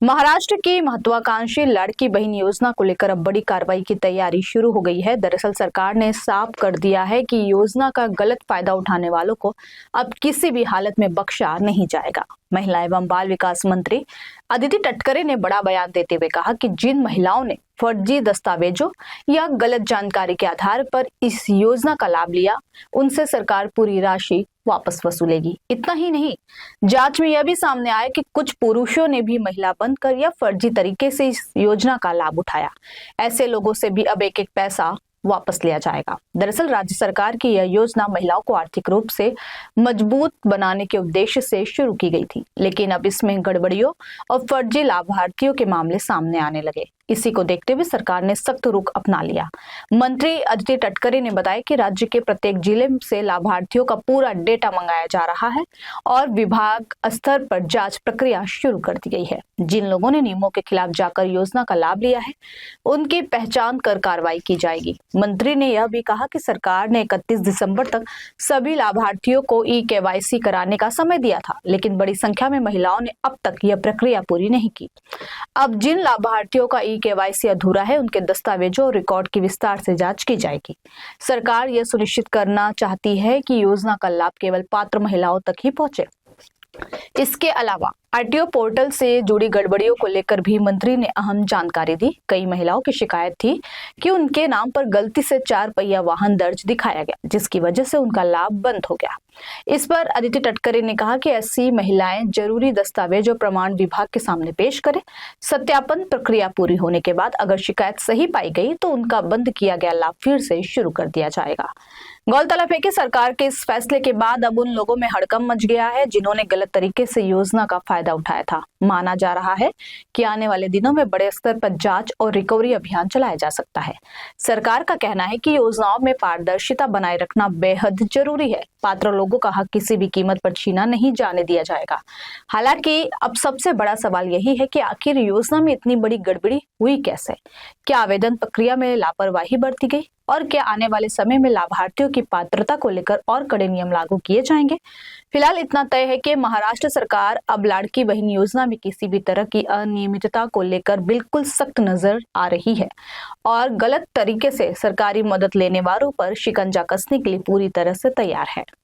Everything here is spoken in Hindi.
महाराष्ट्र की महत्वाकांक्षी लाड़की बहन योजना को लेकर अब बड़ी कार्रवाई की तैयारी शुरू हो गई है। दरअसल सरकार ने साफ कर दिया है कि योजना का गलत फायदा उठाने वालों को अब किसी भी हालत में बख्शा नहीं जाएगा। महिला एवं बाल विकास मंत्री अदिति तटकरे ने बड़ा बयान देते हुए कहा कि जिन महिलाओं ने फर्जी दस्तावेजों या गलत जानकारी के आधार पर इस योजना का लाभ लिया, उनसे सरकार पूरी राशि वापस वसूलेगी। इतना ही नहीं, जांच में यह भी सामने आया कि कुछ पुरुषों ने भी महिला बनकर या फर्जी तरीके से इस योजना का लाभ उठाया। ऐसे लोगों से भी अब एक एक पैसा वापस लिया जाएगा। दरअसल राज्य सरकार की यह योजना महिलाओं को आर्थिक रूप से मजबूत बनाने के उद्देश्य से शुरू की गई थी, लेकिन अब इसमें गड़बड़ियों और फर्जी लाभार्थियों के मामले सामने आने लगे। इसी को देखते हुए सरकार ने सख्त रुख अपना लिया। मंत्री अदिति तटकरे ने बताया कि राज्य के प्रत्येक जिले से लाभार्थियों का पूरा डेटा मंगाया जा रहा है और विभाग स्तर पर जांच प्रक्रिया शुरू कर दी गई है। जिन लोगों ने नियमों के खिलाफ जाकर योजना का लाभ लिया है, उनकी पहचान कर कार्रवाई की जाएगी। मंत्री ने यह भी कहा कि सरकार ने 31 दिसंबर तक सभी लाभार्थियों को ई-केवाईसी कराने का समय दिया था, लेकिन बड़ी संख्या में महिलाओं ने अब तक यह प्रक्रिया पूरी नहीं की। अब जिन लाभार्थियों का ई-केवाईसी अधूरा है, उनके दस्तावेजों और रिकॉर्ड की विस्तार से जांच की जाएगी। सरकार यह सुनिश्चित करना चाहती है कि योजना का लाभ केवल पात्र महिलाओं तक ही पहुंचे। इसके अलावा आरटीओ पोर्टल से जुड़ी गड़बड़ियों को लेकर भी मंत्री ने अहम जानकारी दी। कई महिलाओं की शिकायत थी कि उनके नाम पर गलती से 4 पहिया वाहन दर्ज दिखाया गया, जिसकी वजह से उनका लाभ बंद हो गया। इस पर अदिति तटकरे ने कहा कि ऐसी महिलाएं जरूरी दस्तावेज और प्रमाण विभाग के सामने पेश करें। सत्यापन प्रक्रिया पूरी होने के बाद अगर शिकायत सही पाई गई तो उनका बंद किया गया लाभ फिर से शुरू कर दिया जाएगा। गौरतलब है कि सरकार के इस फैसले के बाद अब उन लोगों में हड़कंप मच गया है जिन्होंने गलत तरीके से योजना का फायदा उठाया था। माना जा रहा है कि आने वाले दिनों में बड़े स्तर पर जांच और रिकवरी अभियान चलाया जा सकता है। सरकार का कहना है कि योजनाओं में पारदर्शिता बनाए रखना बेहद जरूरी है। पात्र लोगों का हक किसी भी कीमत पर छीना नहीं जाने दिया जाएगा। हालांकि अब सबसे बड़ा सवाल यही है कि आखिर योजना में इतनी बड़ी गड़बड़ी हुई कैसे? क्या आवेदन प्रक्रिया में लापरवाही बरती गई और क्या आने वाले समय में लाभार्थियों की पात्रता को लेकर और कड़े नियम लागू किए जाएंगे? फिलहाल इतना तय है कि महाराष्ट्र सरकार अब लाड़की बहन योजना में किसी भी तरह की अनियमितता को लेकर बिल्कुल सख्त नजर आ रही है और गलत तरीके से सरकारी मदद लेने वालों पर शिकंजा कसने के लिए पूरी तरह से तैयार है।